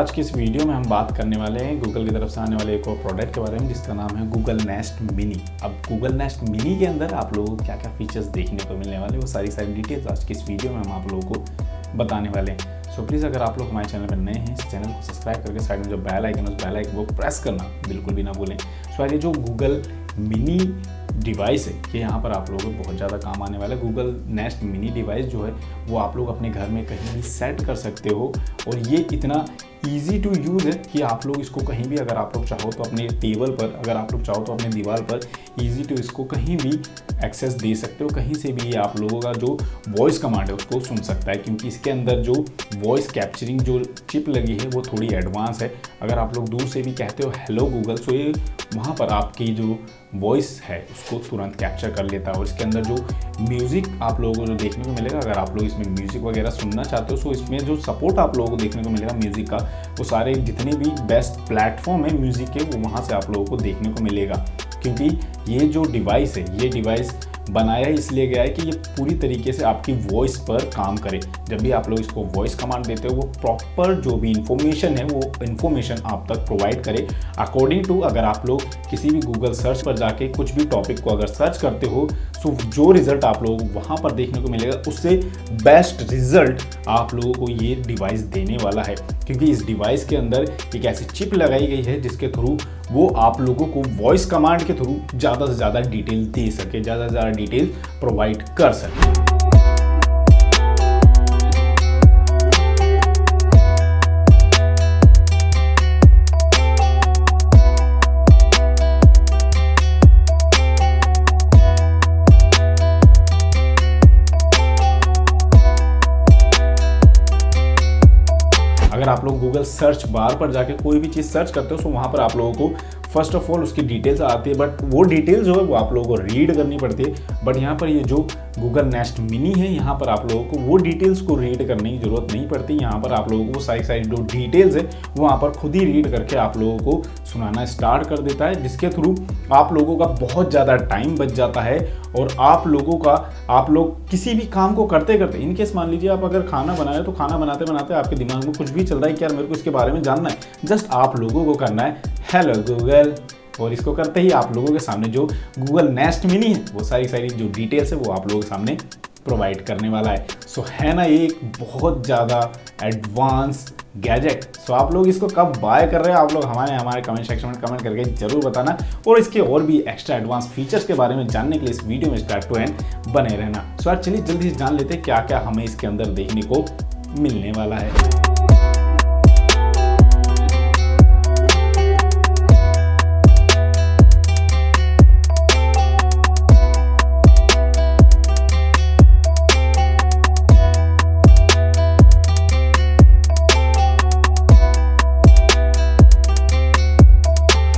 आज की इस वीडियो में हम बात करने वाले हैं गूगल की तरफ से आने वाले एक और प्रोडक्ट के बारे में जिसका नाम है गूगल नेस्ट मिनी। अब गूगल नेस्ट मिनी के अंदर आप लोगों को क्या क्या फीचर्स देखने को मिलने वाले, वो सारी डिटेल्स आज की इस वीडियो में हम आप लोगों को बताने वाले हैं। सो प्लीज़ अगर आप लोग हमारे चैनल पर नए हैं, इस चैनल को सब्सक्राइब करके साइड में जो बेल आइकन है उस बेल आइकन को प्रेस करना बिल्कुल भी ना भूलें। सो ये जो गूगल मिनी डिवाइस है ये यहाँ पर आप लोगों को बहुत ज़्यादा काम आने वाला है। गूगल नेस्ट मिनी डिवाइस जो है वो आप लोग अपने घर में कहीं भी सेट कर सकते हो और ये इतना ईजी टू यूज़ है कि आप लोग इसको कहीं भी अगर आप लोग चाहो तो अपने टेबल पर, अगर आप लोग चाहो तो अपने दीवार पर ईजी टू इसको कहीं भी एक्सेस दे सकते हो। कहीं से भी ये आप लोगों का जो वॉइस कमांड है उसको सुन सकता है, क्योंकि इसके अंदर जो वॉइस कैप्चरिंग जो चिप लगी है वो थोड़ी एडवांस है। अगर आप लोग दूर से भी कहते हो हेलो गूगल, सो ये वहाँ पर आपकी जो वॉइस है उसको तुरंत कैप्चर कर लेता है। और इसके अंदर जो म्यूज़िक आप लोगों को जो देखने को मिलेगा, अगर आप लोग इसमें म्यूज़िक वगैरह सुनना चाहते हो, सो इसमें जो सपोर्ट आप लोगों को देखने को मिलेगा म्यूज़िक का, वो सारे जितने भी बेस्ट प्लेटफॉर्म है म्यूज़िक के वो वहाँ से आप लोगों को देखने को मिलेगा। क्योंकि ये जो डिवाइस है ये डिवाइस बनाया इसलिए गया है कि ये पूरी तरीके से आपकी वॉइस पर काम करे। जब भी आप लोग इसको वॉइस कमांड देते हो वो प्रॉपर जो भी इंफॉर्मेशन है वो इंफॉर्मेशन आप तक प्रोवाइड करे अकॉर्डिंग टू, अगर आप लोग किसी भी गूगल सर्च पर जाके कुछ भी टॉपिक को अगर सर्च करते हो तो जो रिजल्ट आप लोगों को वहाँ पर देखने को मिलेगा उससे बेस्ट रिजल्ट आप लोगों को ये डिवाइस देने वाला है। क्योंकि इस डिवाइस के अंदर एक ऐसी चिप लगाई गई है जिसके थ्रू वो आप लोगों को वॉइस कमांड के थ्रू ज़्यादा से ज़्यादा डिटेल दे सके, ज़्यादा से ज़्यादा डिटेल प्रोवाइड कर सके। अगर आप लोग गूगल सर्च बार पर जाके कोई भी चीज़ सर्च करते हो तो वहाँ पर आप लोगों को फर्स्ट ऑफ ऑल उसकी डिटेल्स आती है, बट वो डिटेल्स जो है वो आप लोगों को रीड करनी पड़ती है। बट यहाँ पर ये जो गूगल नेस्ट मिनी है यहाँ पर आप लोगों को वो डिटेल्स को रीड करने की ज़रूरत नहीं पड़ती। यहाँ पर आप लोगों को वो सारी जो डिटेल्स है वो वहाँ पर खुद ही रीड करके आप लोगों को सुनाना स्टार्ट कर देता है, जिसके थ्रू आप लोगों का बहुत ज़्यादा टाइम बच जाता है। और आप लोग किसी भी काम को करते करते, इनकेस मान लीजिए आप अगर खाना बनाए तो खाना बनाते बनाते आपके दिमाग में कुछ भी चल रहा है कि यार मेरे को इसके बारे में जानना है, जस्ट आप लोगों को करना है हेलो गूगल, और इसको करते ही आप लोगों के सामने जो गूगल नेस्ट मिनी है वो सारी जो डिटेल्स है वो आप लोगों के सामने प्रोवाइड करने वाला है। सो है ना ये एक बहुत ज़्यादा एडवांस गैजेट। सो आप लोग इसको कब बाय कर रहे हैं आप लोग हमारे कमेंट सेक्शन में कमेंट करके जरूर बताना, और इसके और भी एक्स्ट्रा एडवांस फीचर्स के बारे में जानने के लिए इस वीडियो में स्टार्ट टू एंड बने रहना। सो आज चलिए जल्दी से जान लेते हैं क्या क्या हमें इसके अंदर देखने को मिलने वाला है।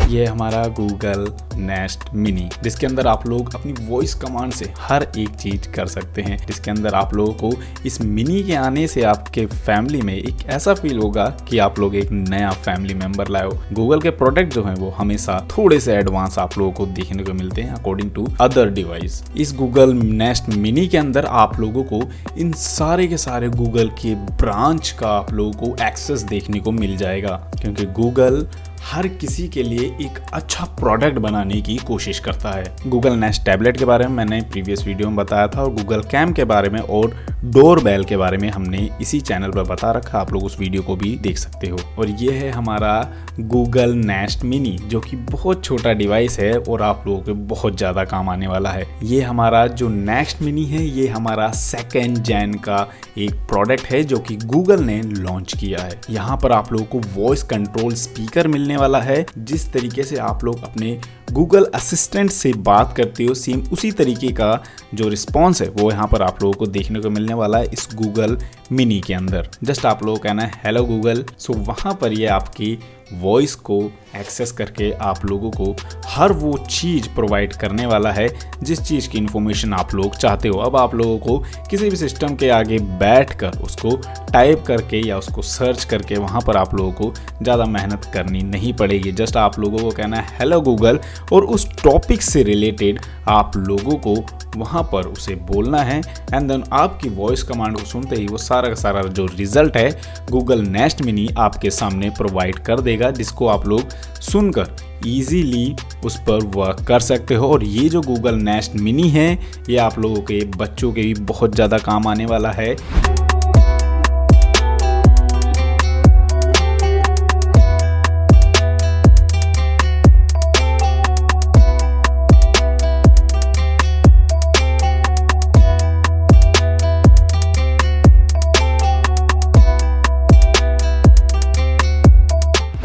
ये हमारा गूगल नेस्ट मिनी, जिसके अंदर आप लोग अपनी वॉइस कमांड से हर एक चीज कर सकते हैं। जिसके अंदर आप लोगों को इस मिनी के आने से आपके फैमिली में एक ऐसा फील होगा कि आप लोग एक नया फैमिली मेंबर लाए हो। गूगल के प्रोडक्ट जो हैं वो हमेशा थोड़े से एडवांस आप लोगों को देखने को मिलते हैं अकॉर्डिंग टू अदर डिवाइस। इस गूगल नेस्ट मिनी के अंदर आप लोगों को इन सारे के सारे गूगल के ब्रांच का आप लोगों को एक्सेस देखने को मिल जाएगा, क्योंकि गूगल हर किसी के लिए एक अच्छा प्रोडक्ट बनाने की कोशिश करता है। गूगल नेस्ट टैबलेट के बारे में मैंने प्रीवियस वीडियो में बताया था, और गूगल कैम के बारे में और डोरबेल के बारे में हमने इसी चैनल पर बता रखा, आप लोग उस वीडियो को भी देख सकते हो। और ये है हमारा गूगल नेस्ट मिनी, जो कि बहुत छोटा डिवाइस है और आप लोगों के बहुत ज़्यादा काम आने वाला है। ये हमारा जो नेस्ट मिनी है ये हमारा सेकेंड जेन का एक प्रोडक्ट है जो कि गूगल ने लॉन्च किया है। यहाँ पर आप लोगों को वॉइस कंट्रोल स्पीकर मिलने वाला है। जिस तरीके से आप लोग अपने गूगल असिस्टेंट से बात करते हो सेम उसी तरीके का जो रिस्पॉन्स है वो यहाँ पर आप लोगों को देखने को मिलने वाला है इस गूगल मिनी के अंदर। जस्ट आप लोगों को कहना है हेलो गूगल, सो वहाँ पर ये आपकी वॉइस को एक्सेस करके आप लोगों को हर वो चीज़ प्रोवाइड करने वाला है जिस चीज़ की इन्फॉर्मेशन आप लोग चाहते हो। अब आप लोगों को किसी भी सिस्टम के आगे बैठकर उसको टाइप करके या उसको सर्च करके वहाँ पर आप लोगों को ज़्यादा मेहनत करनी नहीं पड़ेगी। जस्ट आप लोगों को कहना है हेलो गूगल, और उस टॉपिक से रिलेटेड आप लोगों को वहाँ पर उसे बोलना है, एंड देन आपकी वॉइस कमांड को सुनते ही वो सारा का सारा जो रिजल्ट है गूगल नेस्ट मिनी आपके सामने प्रोवाइड कर देगा, जिसको आप लोग सुनकर ईजीली उस पर वर्क कर सकते हो। और ये जो गूगल नेस्ट मिनी है ये आप लोगों के बच्चों के भी बहुत ज़्यादा काम आने वाला है।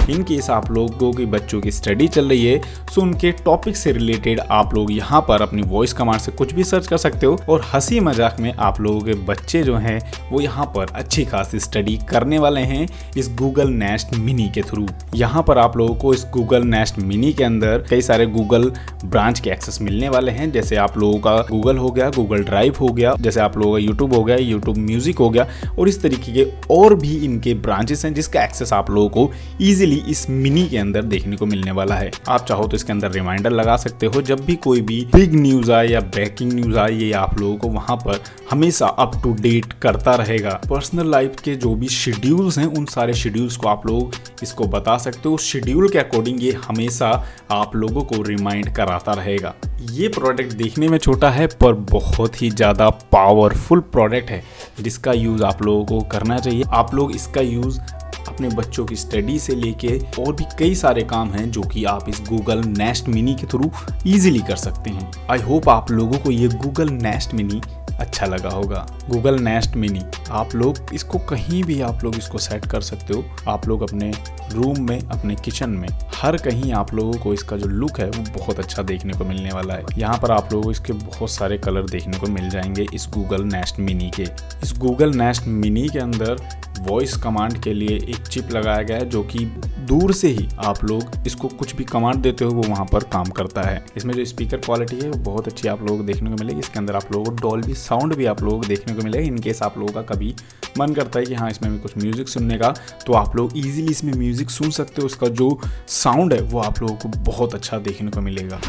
इन केस आप लोगों के बच्चों की स्टडी चल रही है सो उनके टॉपिक से रिलेटेड आप लोग यहाँ पर अपनी वॉइस कमांड से कुछ भी सर्च कर सकते हो, और हंसी मजाक में आप लोगों के बच्चे जो हैं वो यहाँ पर अच्छी खासी स्टडी करने वाले हैं इस गूगल नेस्ट मिनी के थ्रू। यहाँ पर आप लोगों को इस गूगल नेस्ट मिनी के अंदर कई सारे गूगल ब्रांच के एक्सेस मिलने वाले हैं, जैसे आप लोगों का गूगल हो गया, गूगल ड्राइव हो गया, जैसे आप लोगों का यूट्यूब हो गया, यूट्यूब म्यूजिक हो गया, और इस तरीके के और भी इनके ब्रांचेस हैं जिसका एक्सेस आप लोगों को ईजिली इस मिनी के अंदर देखने को मिलने वाला है। आप चाहो तो इसके अंदर रिमाइंडर लगा सकते हो, जब भी कोई भी बिग न्यूज आए या ब्रेकिंग न्यूज आए ये आप लोगों को वहां पर हमेशा अप टू डेट करता रहेगा। पर्सनल लाइफ के जो भी शेड्यूल्स हैं उन सारे शेड्यूल्स को आप लोग इसको बता सकते हो, शेड्यूल के अकॉर्डिंग ये हमेशा आप लोगों को रिमाइंड कराता रहेगा। ये प्रोडक्ट देखने में छोटा है पर बहुत ही ज़्यादा पावरफुल प्रोडक्ट है जिसका यूज़ आप लोगों को करना चाहिए। आप लोग इसका यूज़ अपने बच्चों की स्टडी से लेके और भी कई सारे काम हैं जो कि आप इस गूगल नेस्ट मिनी के थ्रू इजीली कर सकते हैं। आई होप आप लोगों को ये गूगल नेस्ट मिनी अच्छा लगा होगा। गूगल नेस्ट मिनी आप लोग इसको कहीं भी आप लोग इसको सेट कर सकते हो। आप लोग अपने रूम में, अपने किचन में, हर कहीं आप लोगों को इसका जो लुक है वो बहुत अच्छा देखने को मिलने वाला है। यहाँ पर आप लोगों को इसके बहुत सारे कलर देखने को मिल जाएंगे इस गूगल नेस्ट मिनी के। इस गूगल नेस्ट मिनी के अंदर वॉइस कमांड के लिए एक चिप लगाया गया है जो कि दूर से ही आप लोग इसको कुछ भी कमांड देते हो वो वहाँ पर काम करता है। इसमें जो स्पीकर क्वालिटी है वो बहुत अच्छी आप लोगों को देखने को मिलेगी। इसके अंदर आप लोगों को डॉल्बी साउंड भी आप लोगों को देखने को मिलेगा। इनकेस आप लोगों का कभी मन करता है कि हाँ इसमें भी कुछ म्यूजिक सुनने का, तो आप लोग ईजिली इसमें म्यूजिक सुन सकते हो। उसका जो साउंड है वो आप लोगों को बहुत अच्छा देखने को मिलेगा।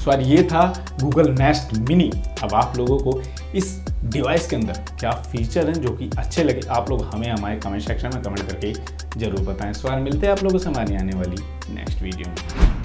सो ये था गूगल नेस्ट मिनी। अब आप लोगों को इस डिवाइस के अंदर क्या फीचर हैं जो कि अच्छे लगे आप लोग हमें हमारे कमेंट सेक्शन में कमेंट करके जरूर बताएं। सो मिलते हैं आप लोगों से हमारी आने वाली नेक्स्ट वीडियो में।